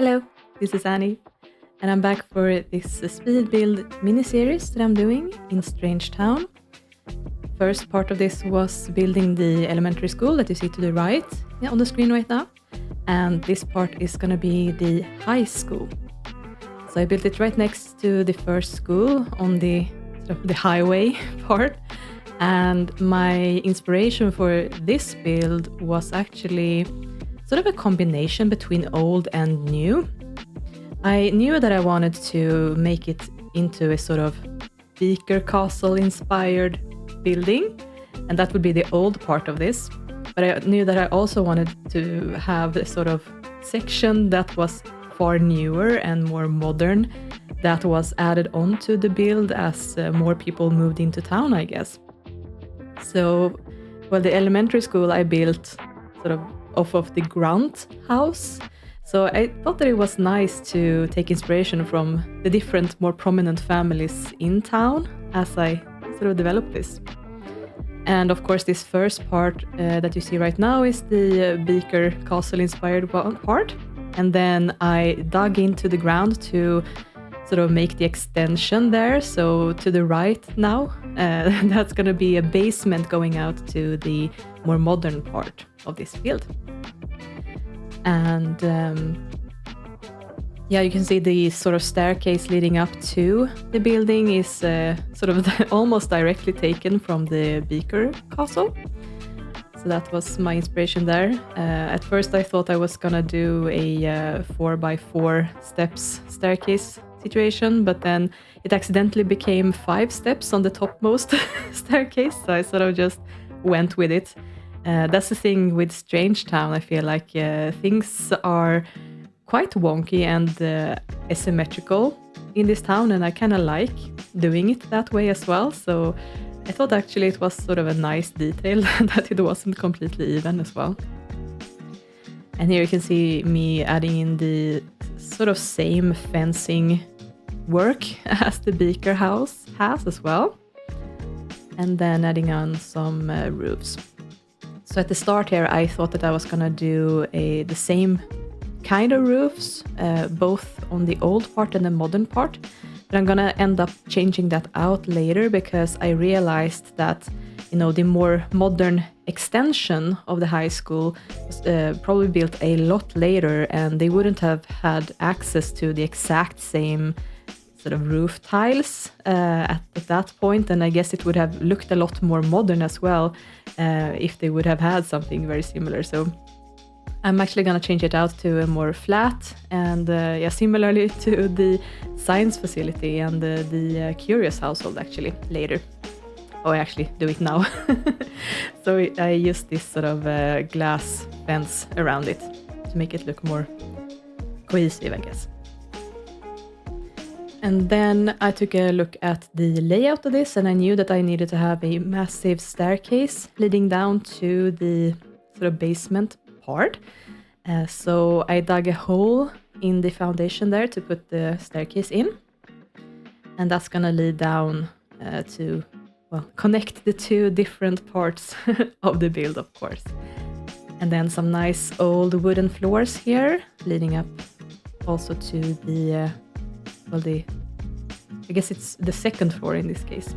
Hello, this is Annie, and I'm back for this speed build mini-series that I'm doing in Strangetown. First part of this was building the elementary school that you see to the right on the screen right now, and this part is going to be the high school. So I built it right next to the first school on the the highway part, and my inspiration for this build was actually sort of a combination between old and new. I knew that I wanted to make it into a sort of Beaker Castle inspired building, and that would be the old part of this. But I knew that I also wanted to have a sort of section that was far newer and more modern that was added onto the build as more people moved into town, I guess. So, well, the elementary school I built sort of off of the Grant house. So I thought that it was nice to take inspiration from the different, more prominent families in town as I sort of developed this. And of course, this first part that you see right now is the Beaker Castle inspired part. And then I dug into the ground to sort of make the extension there. So to the right now, that's going to be a basement going out to the more modern part of this build. And you can see the sort of staircase leading up to the building is sort of almost directly taken from the Beaker Castle. So that was my inspiration there. At first I thought I was gonna do a 4x4 steps staircase situation, but then it accidentally became 5 steps on the topmost staircase, so I sort of just went with it. That's the thing with Strangetown. I feel like things are quite wonky and asymmetrical in this town, and I kind of like doing it that way as well. So I thought actually it was sort of a nice detail that it wasn't completely even as well. And here you can see me adding in the sort of same fencing work as the Beaker house has as well. And then adding on some roofs. So at the start here, I thought that I was gonna do the same kind of roofs, both on the old part and the modern part. But I'm gonna end up changing that out later because I realized that, the more modern extension of the high school was probably built a lot later, and they wouldn't have had access to the exact same sort of roof tiles at that point, and I guess it would have looked a lot more modern as well if they would have had something very similar. So I'm actually going to change it out to a more flat and similarly to the science facility and the Curious household actually later. Oh, I actually do it now. So I use this sort of glass fence around it to make it look more cohesive, I guess. And then I took a look at the layout of this, and I knew that I needed to have a massive staircase leading down to the sort of basement part. So I dug a hole in the foundation there to put the staircase in. And that's going to lead down to, connect the two different parts of the build, of course. And then some nice old wooden floors here, leading up also to the I guess it's the second floor in this case.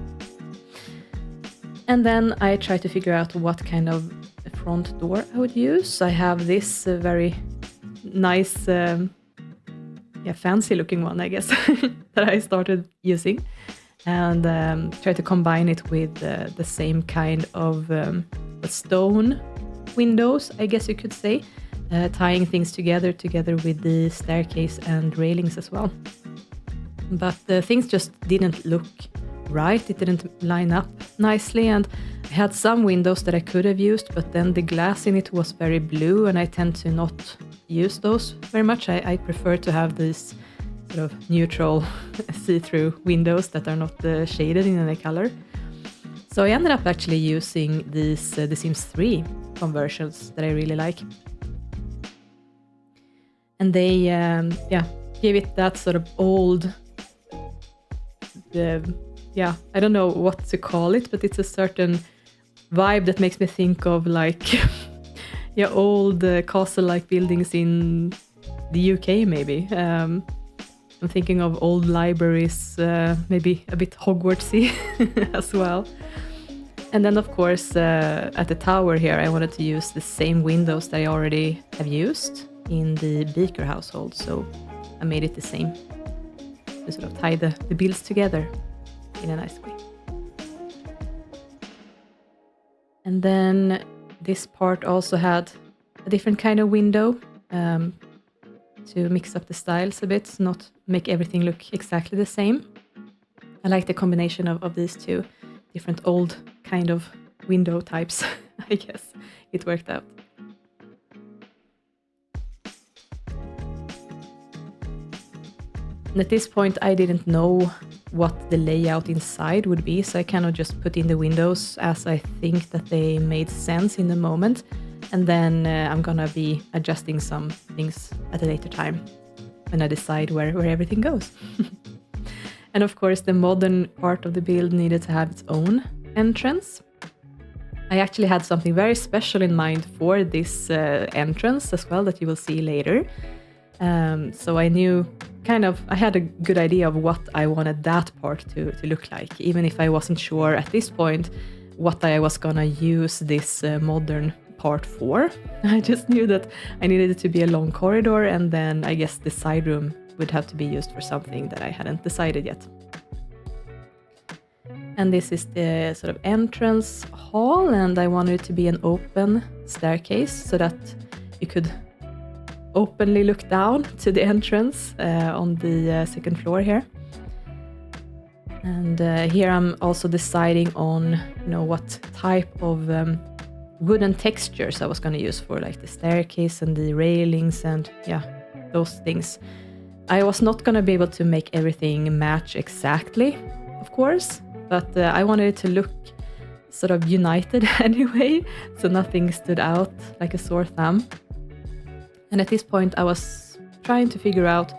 And then I try to figure out what kind of front door I would use. I have this very nice, fancy looking one, I guess, that I started using, and try to combine it with the same kind of stone windows, I guess you could say, tying things together with the staircase and railings as well. But things just didn't look right. It didn't line up nicely, and I had some windows that I could have used, but then the glass in it was very blue, and I tend to not use those very much. I prefer to have these sort of neutral see-through windows that are not shaded in any color. So I ended up actually using these The Sims 3 conversions that I really like. And they gave it that sort of old I don't know what to call it, but it's a certain vibe that makes me think of like old castle-like buildings in the UK maybe. I'm thinking of old libraries, maybe a bit Hogwartsy as well. And then of course at the tower here I wanted to use the same windows that I already have used in the Beaker household, so I made it the same to sort of tie the builds together in a nice way. And then this part also had a different kind of window to mix up the styles a bit, not make everything look exactly the same. I like the combination of these two different old kind of window types. I guess it worked out. And at this point I didn't know what the layout inside would be, so I kind of just put in the windows as I think that they made sense in the moment, and then I'm gonna be adjusting some things at a later time when I decide where everything goes. And of course the modern part of the build needed to have its own entrance. I actually had something very special in mind for this entrance as well that you will see later. So I knew I had a good idea of what I wanted that part to look like, even if I wasn't sure at this point what I was gonna use this modern part for. I just knew that I needed it to be a long corridor, and then I guess the side room would have to be used for something that I hadn't decided yet. And this is the sort of entrance hall, and I wanted it to be an open staircase so that you could openly look down to the entrance on the second floor here. And here I'm also deciding on what type of wooden textures I was going to use for like the staircase and the railings and those things. I was not going to be able to make everything match exactly, of course, but I wanted it to look sort of united anyway, so nothing stood out like a sore thumb. And at this point I was trying to figure out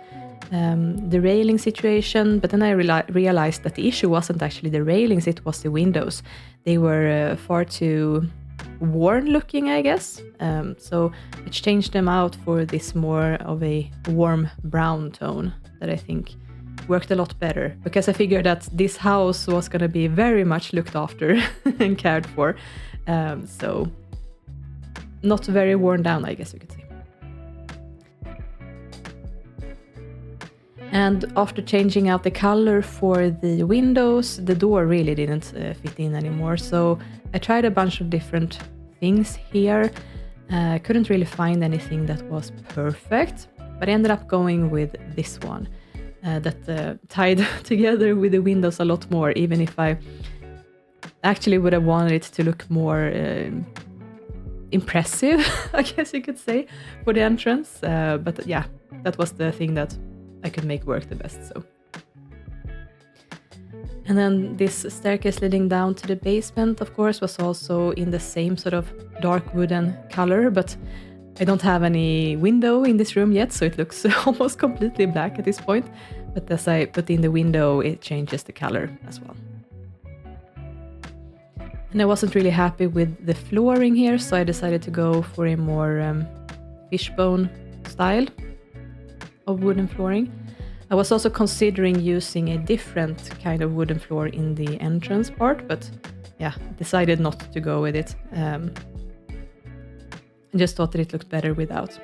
the railing situation, but then I realized that the issue wasn't actually the railings, it was the windows. They were far too worn looking, I guess. So I changed them out for this more of a warm brown tone that I think worked a lot better, because I figured that this house was going to be very much looked after and cared for. So not very worn down, I guess you could say. And after changing out the color for the windows, the door really didn't fit in anymore. So I tried a bunch of different things here. I couldn't really find anything that was perfect, but I ended up going with this one that tied together with the windows a lot more, even if I actually would have wanted it to look more impressive, I guess you could say, for the entrance. But yeah, that was the thing that I could make work the best. So, and then this staircase leading down to the basement, of course, was also in the same sort of dark wooden color, but I don't have any window in this room yet, so it looks almost completely black at this point. But as I put in the window, it changes the color as well. And I wasn't really happy with the flooring here, so I decided to go for a more fishbone style of wooden flooring. I was also considering using a different kind of wooden floor in the entrance part, but yeah, decided not to go with it. I just thought that it looked better without.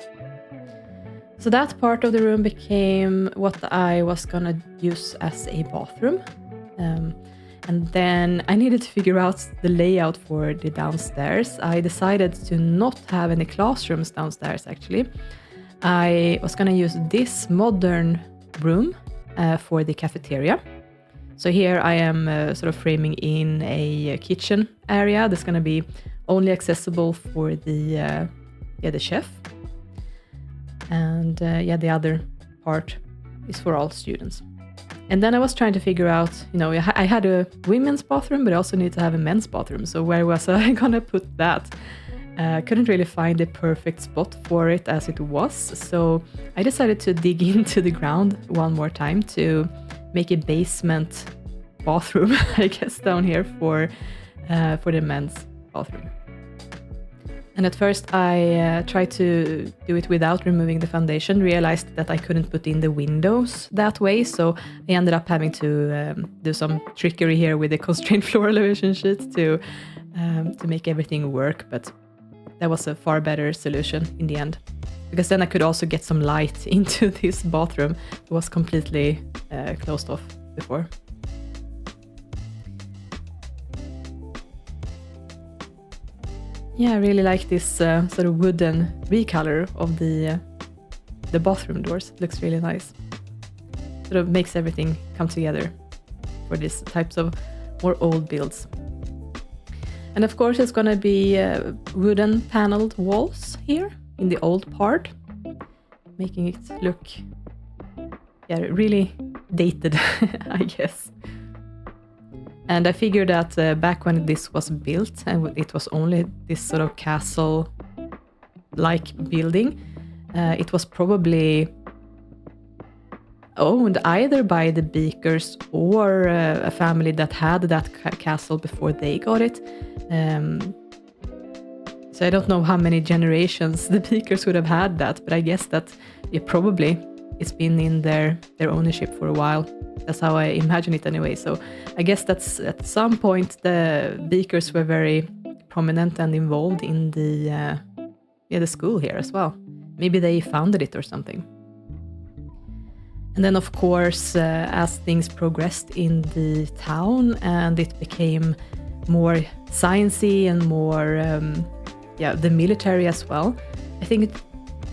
So that part of the room became what I was gonna use as a bathroom. And then I needed to figure out the layout for the downstairs. I decided to not have any classrooms downstairs actually. I was going to use this modern room for the cafeteria. So here I am sort of framing in a kitchen area that's going to be only accessible for the chef. And the other part is for all students. And then I was trying to figure out, I had a women's bathroom, but I also need to have a men's bathroom. So where was I going to put that? Couldn't really find the perfect spot for it as it was, so I decided to dig into the ground one more time to make a basement bathroom, I guess, down here for the men's bathroom. And at first I tried to do it without removing the foundation, realized that I couldn't put in the windows that way, so I ended up having to do some trickery here with the constrained floor elevation sheet to make everything work, but that was a far better solution in the end. Because then I could also get some light into this bathroom. It was completely closed off before. Yeah, I really like this sort of wooden recolor of the bathroom doors. It looks really nice. Sort of makes everything come together for these types of more old builds. And of course it's gonna be wooden paneled walls here in the old part, making it look, yeah, really dated, I guess. And I figured that back when this was built, and it was only this sort of castle-like building, it was probably owned either by the Beakers or a family that had that castle before they got it. So I don't know how many generations the Beakers would have had that, but I guess that probably it's been in their ownership for a while. That's how I imagine it anyway. So I guess that's at some point the Beakers were very prominent and involved in the school here as well. Maybe they founded it or something. And then of course, as things progressed in the town and it became more sciencey and more, the military as well, I think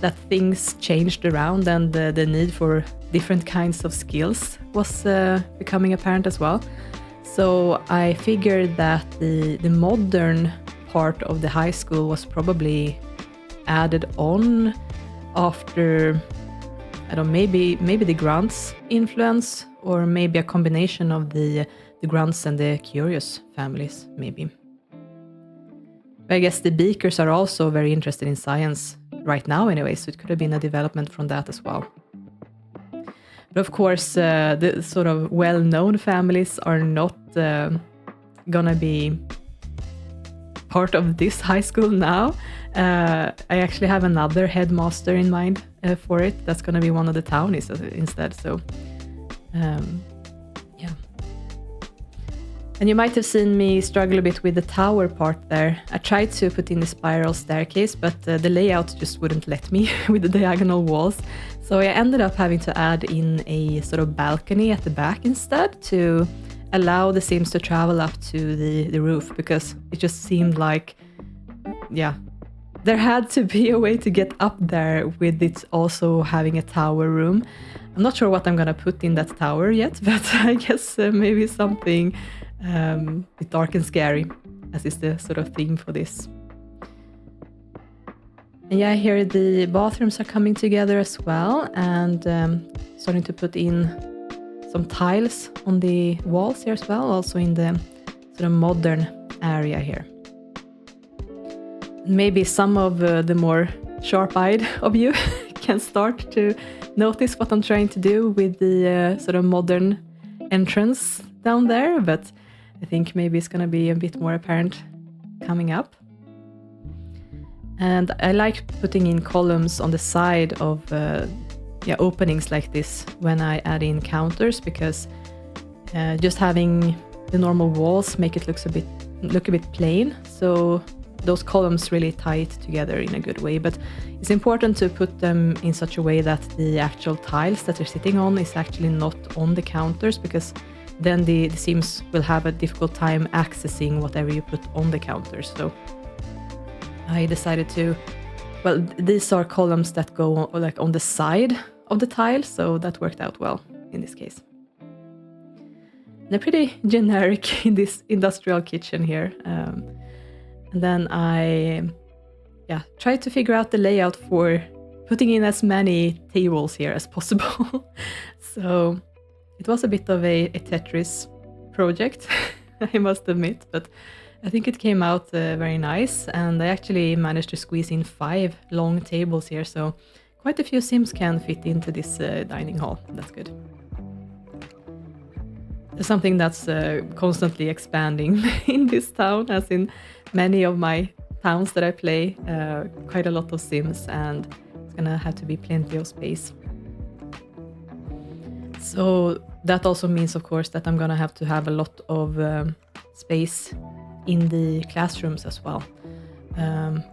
that things changed around and the need for different kinds of skills was becoming apparent as well. So I figured that the modern part of the high school was probably added on after, I don't know, maybe the Grants influence, or maybe a combination of the Grants and the Curious families, maybe. But I guess the Beakers are also very interested in science right now anyway, so it could have been a development from that as well. But of course, the sort of well-known families are not gonna be part of this high school now. I actually have another headmaster in mind for it. That's gonna be one of the townies instead. So, yeah. And you might have seen me struggle a bit with the tower part there. I tried to put in the spiral staircase, but the layout just wouldn't let me with the diagonal walls. So I ended up having to add in a sort of balcony at the back instead to allow the Sims to travel up to the roof, because it just seemed like, yeah, there had to be a way to get up there with it also having a tower room. I'm not sure what I'm gonna put in that tower yet, but I guess maybe something a bit dark and scary, as is the sort of theme for this. And yeah, here the bathrooms are coming together as well, and starting to put in some tiles on the walls here as well, also in the sort of modern area here. Maybe some of the more sharp-eyed of you can start to notice what I'm trying to do with the sort of modern entrance down there, but I think maybe it's going to be a bit more apparent coming up. And I like putting in columns on the side of openings like this when I add in counters, because just having the normal walls make it look a bit plain. So those columns really tie it together in a good way. But it's important to put them in such a way that the actual tiles that they're sitting on is actually not on the counters, because then the Sims will have a difficult time accessing whatever you put on the counters. So I decided to, well, these are columns that go like on the side of the tile, so that worked out well in this case. They're pretty generic in this industrial kitchen here. And then I tried to figure out the layout for putting in as many tables here as possible. So it was a bit of a Tetris project, I must admit, but I think it came out very nice, and I actually managed to squeeze in 5 long tables here, so quite a few Sims can fit into this dining hall. That's good. There's something that's constantly expanding in this town, as in many of my towns that I play, quite a lot of Sims, and it's gonna have to be plenty of space. So that also means, of course, that I'm gonna have to have a lot of space in the classrooms as well.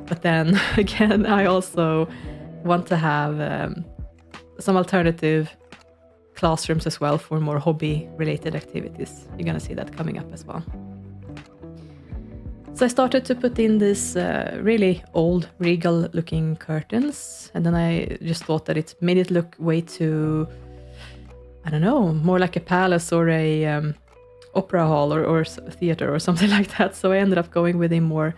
But then again, I also want to have some alternative classrooms as well for more hobby-related activities. You're gonna see that coming up as well. So I started to put in these really old, regal-looking curtains, and then I just thought that it made it look way too, I don't know, more like a palace or a opera hall or theater or something like that. So I ended up going with a more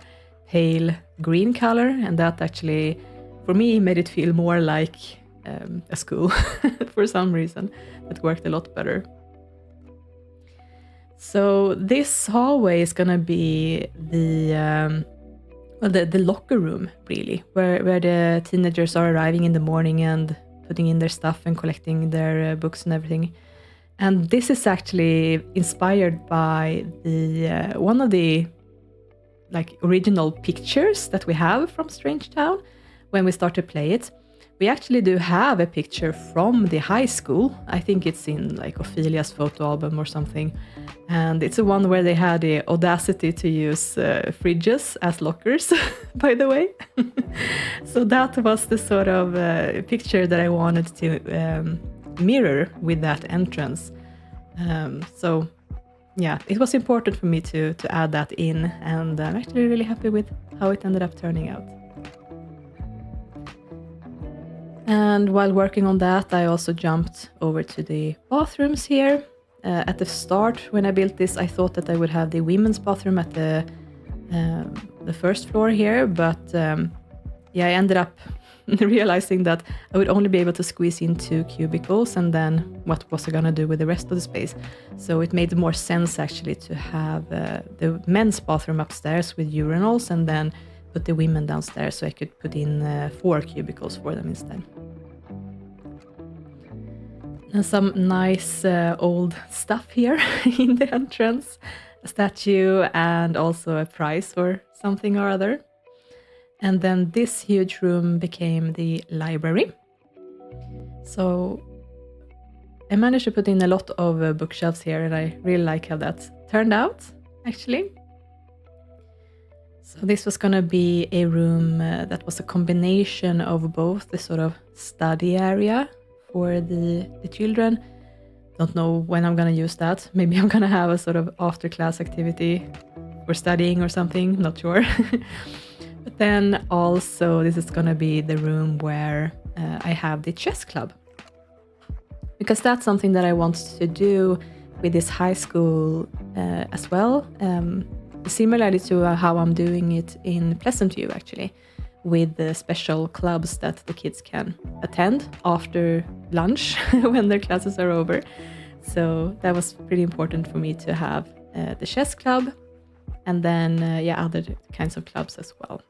pale green color, and that actually, for me, made it feel more like a school for some reason. It worked a lot better. So this hallway is gonna be the locker room, really, where the teenagers are arriving in the morning and putting in their stuff and collecting their books and everything. And this is actually inspired by the one of the original pictures that we have from Strangetown when we start to play it. We actually do have a picture from the high school. I think it's in Ophelia's photo album or something. And it's the one where they had the audacity to use fridges as lockers, by the way. So that was the sort of picture that I wanted to mirror with that entrance. So yeah, it was important for me to add that in, and I'm actually really happy with how it ended up turning out. And while working on that, I also jumped over to the bathrooms here. At the start, when I built this, I thought that I would have the women's bathroom at the first floor here, but yeah, I ended up realizing that I would only be able to squeeze in 2 cubicles, and then what was I gonna do with the rest of the space? So it made more sense actually to have the men's bathroom upstairs with urinals, and then put the women downstairs, so I could put in 4 cubicles for them instead. And some nice old stuff here in the entrance, a statue and also a prize or something or other. And then this huge room became the library. So I managed to put in a lot of bookshelves here, and I really like how that turned out, actually. So this was going to be a room that was a combination of both the sort of study area for the children. Don't know when I'm going to use that. Maybe I'm going to have a sort of after-class activity for studying or something, not sure. But then also this is going to be the room where I have the chess club. Because that's something that I want to do with this high school as well. Similarly to how I'm doing it in Pleasant View, actually, with the special clubs that the kids can attend after lunch when their classes are over. So that was pretty important for me to have the chess club, and then other kinds of clubs as well.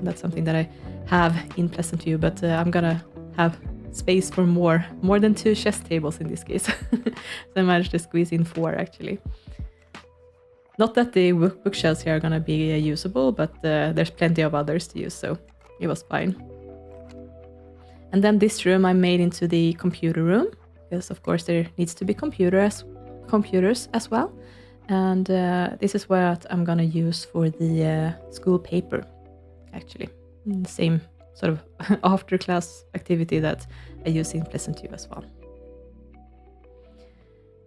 That's something that I have in Pleasant View, but I'm gonna have space for more than 2 chess tables in this case. So I managed to squeeze in 4 actually. Not that the bookshelves here are gonna be usable, but there's plenty of others to use, so it was fine. And then this room I made into the computer room, because of course there needs to be computers as well. And this is what I'm gonna use for the school paper, actually. The same sort of after-class activity that I use in Pleasant View as well.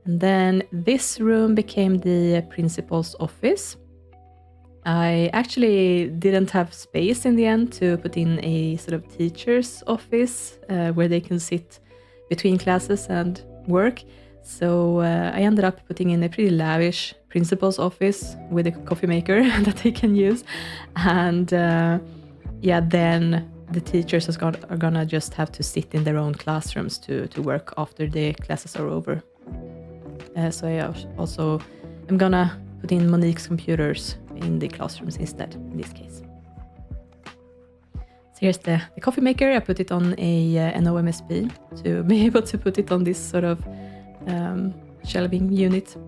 And then this room became the principal's office. I actually didn't have space in the end to put in a sort of teacher's office where they can sit between classes and work. So I ended up putting in a pretty lavish principal's office with a coffee maker that they can use. And then the teachers are gonna just have to sit in their own classrooms to work after the classes are over. So I also am gonna put in Monique's computers in the classrooms instead, in this case. So here's the coffee maker. I put it on an OMSP to be able to put it on this sort of shelving unit.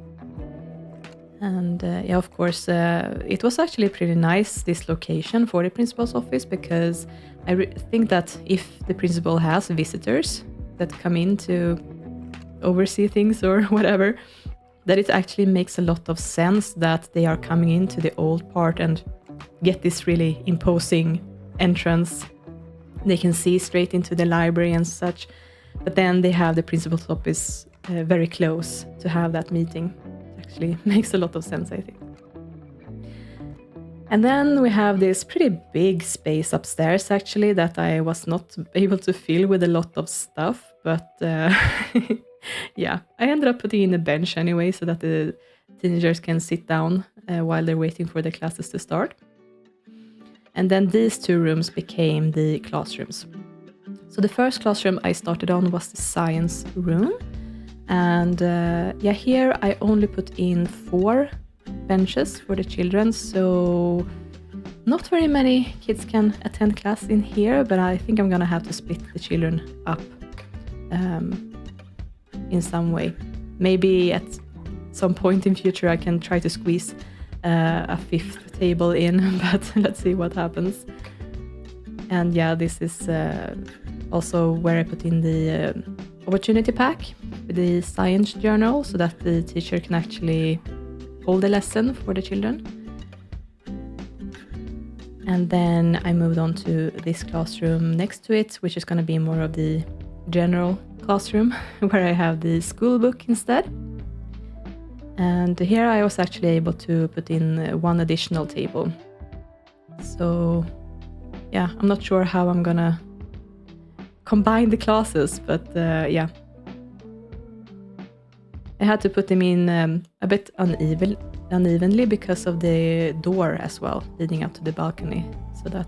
And yeah, of course, it was actually pretty nice, this location for the principal's office, because I think that if the principal has visitors that come in to oversee things or whatever, that it actually makes a lot of sense that they are coming into the old part and get this really imposing entrance. They can see straight into the library and such, but then they have the principal's office very close to have that meeting. Actually makes a lot of sense, I think. And then we have this pretty big space upstairs, actually, that I was not able to fill with a lot of stuff, but yeah, I ended up putting in a bench anyway so that the teenagers can sit down while they're waiting for the classes to start. And then these two rooms became the classrooms. So the first classroom I started on was the science room. And yeah, here I only put in 4 benches for the children, so not very many kids can attend class in here, but I think I'm gonna have to split the children up in some way. Maybe at some point in future I can try to squeeze a 5th table in, but let's see what happens. And yeah, this is also where I put in the opportunity pack with the science journal, so that the teacher can actually hold the lesson for the children. And then I moved on to this classroom next to it, which is going to be more of the general classroom, where I have the school book instead. And here I was actually able to put in 1 additional table. So yeah, I'm not sure how I'm gonna combine the classes, but yeah. I had to put them in a bit unevenly because of the door as well, leading up to the balcony, so that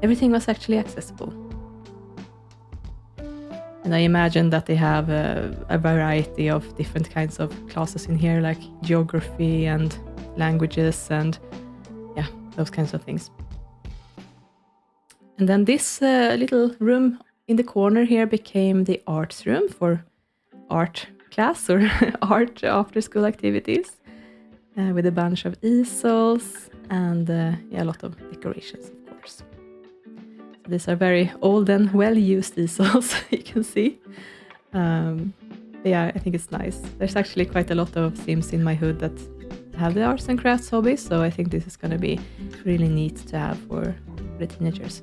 everything was actually accessible. And I imagine that they have a variety of different kinds of classes in here, like geography and languages and yeah, those kinds of things. And then this little room in the corner here became the arts room for art class or art after school activities, with a bunch of easels and yeah, a lot of decorations, of course. So these are very old and well-used easels, you can see. Yeah, I think it's nice. There's actually quite a lot of Sims in my hood that have the arts and crafts hobby, so I think this is going to be really neat to have for the teenagers.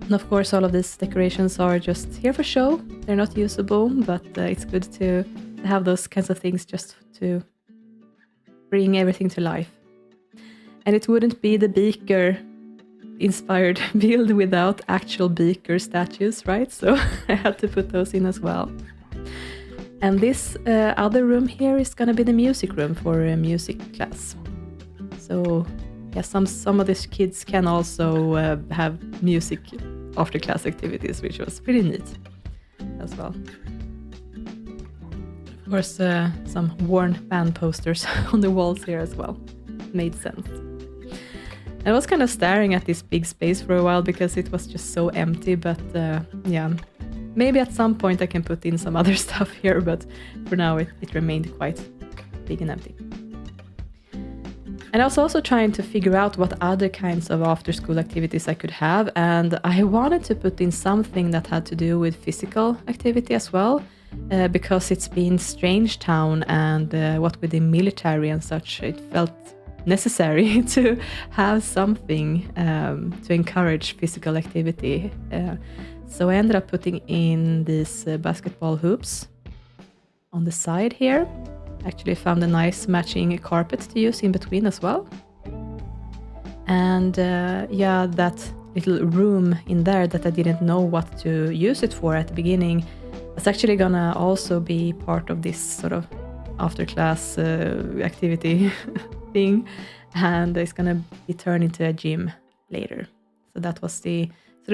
And of course, all of these decorations are just here for show. They're not usable, but it's good to have those kinds of things just to bring everything to life. And it wouldn't be the beaker-inspired build without actual beaker statues, right? So I had to put those in as well. And this other room here is going to be the music room for a music class. So yeah, some of these kids can also have music after class activities, which was pretty neat as well. Of course, some worn band posters on the walls here as well. Made sense. I was kind of staring at this big space for a while because it was just so empty, but yeah, maybe at some point I can put in some other stuff here, but for now it remained quite big and empty. And I was also trying to figure out what other kinds of after-school activities I could have, and I wanted to put in something that had to do with physical activity as well, because it's been Strangetown and what with the military and such, it felt necessary to have something to encourage physical activity. So I ended up putting in these basketball hoops on the side here. Actually found a nice matching carpet to use in between as well. And yeah, that little room in there that I didn't know what to use it for at the beginning was actually gonna also be part of this sort of after class activity thing, and it's gonna be turned into a gym later. So that was the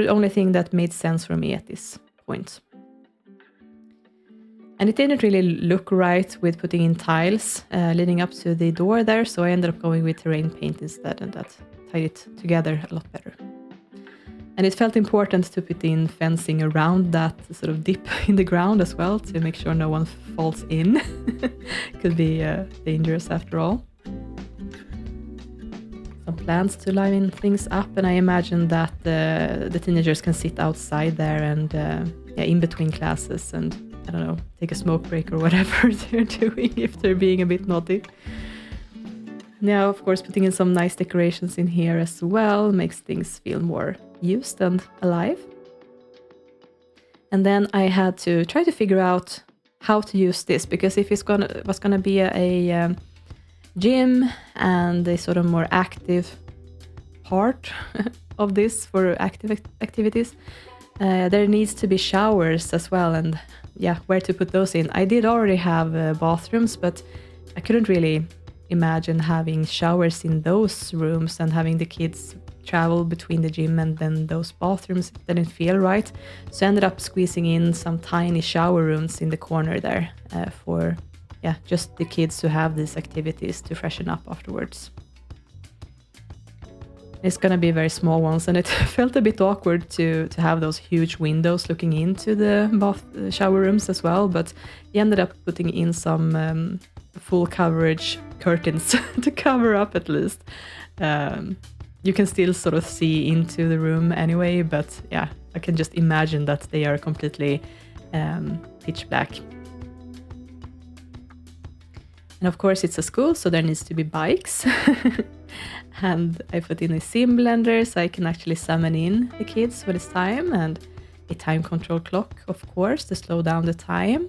only thing that made sense for me at this point. And it didn't really look right with putting in tiles leading up to the door there, so I ended up going with terrain paint instead, and that tied it together a lot better. And it felt important to put in fencing around that sort of dip in the ground as well to make sure no one falls in. Could be dangerous after all. Some plants to liven things up, and I imagine that the teenagers can sit outside there and in between classes and, I don't know, take a smoke break or whatever they're doing if they're being a bit naughty. Now, of course, putting in some nice decorations in here as well makes things feel more used and alive. And then I had to try to figure out how to use this, because if it was gonna be a gym and a sort of more active part of this for active activities, there needs to be showers as well, and where to put those in. I did already have bathrooms, but I couldn't really imagine having showers in those rooms and having the kids travel between the gym and then those bathrooms. It didn't feel right, so I ended up squeezing in some tiny shower rooms in the corner there for just the kids to have these activities to freshen up afterwards. It's gonna be very small ones, and it felt a bit awkward to have those huge windows looking into the shower rooms as well, but we ended up putting in some full coverage curtains to cover up at least. You can still sort of see into the room anyway, but I can just imagine that they are completely pitch black. And of course it's a school, so there needs to be bikes. And I put in a sim blender so I can actually summon in the kids for this time, and a time control clock, of course, to slow down the time.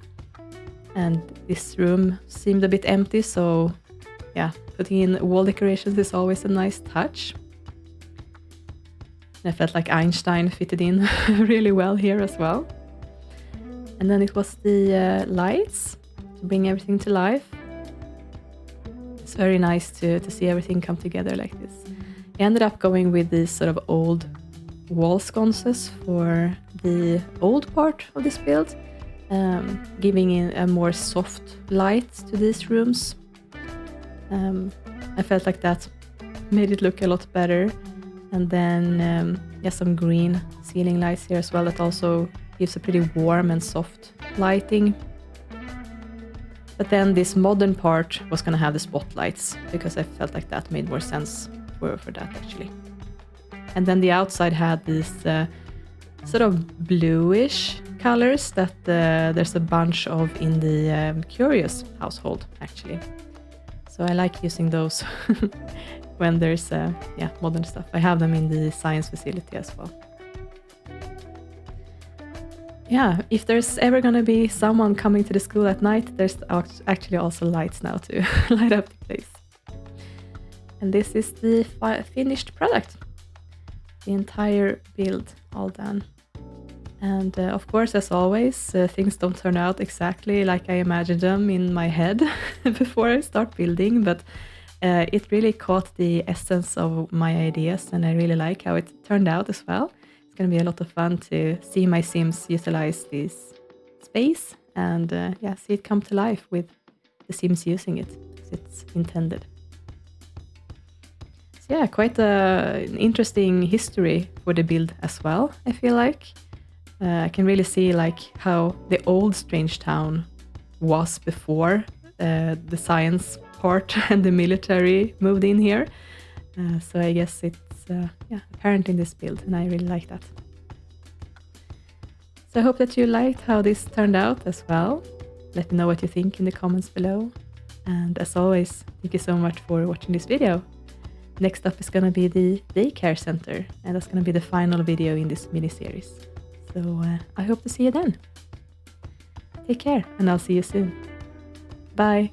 And this room seemed a bit empty, so putting in wall decorations is always a nice touch. And I felt like Einstein fitted in really well here as well. And then it was the lights to bring everything to life. It's very nice to see everything come together like this. I ended up going with these sort of old wall sconces for the old part of this build, giving in a more soft light to these rooms. I felt like that made it look a lot better. And then some green ceiling lights here as well that also gives a pretty warm and soft lighting. But then this modern part was going to have the spotlights, because I felt like that made more sense for that actually. And then the outside had these sort of bluish colors that there's a bunch of in the Curious household actually. So I like using those when there's modern stuff. I have them in the science facility as well. If there's ever going to be someone coming to the school at night, there's actually also lights now to light up the place. And this is the finished product. The entire build all done. And of course, as always, things don't turn out exactly like I imagined them in my head before I start building, but it really caught the essence of my ideas, and I really like how it turned out as well. It's going to be a lot of fun to see my Sims utilize this space and see it come to life with the Sims using it as it's intended. So quite an interesting history for the build as well, I feel like. I can really see like how the old Strangetown was before the science part and the military moved in here. So I guess it's apparent in this build, and I really like that. So I hope that you liked how this turned out as well. Let me know what you think in the comments below. And as always, thank you so much for watching this video. Next up is going to be the daycare center, and that's going to be the final video in this mini-series. So I hope to see you then. Take care, and I'll see you soon. Bye!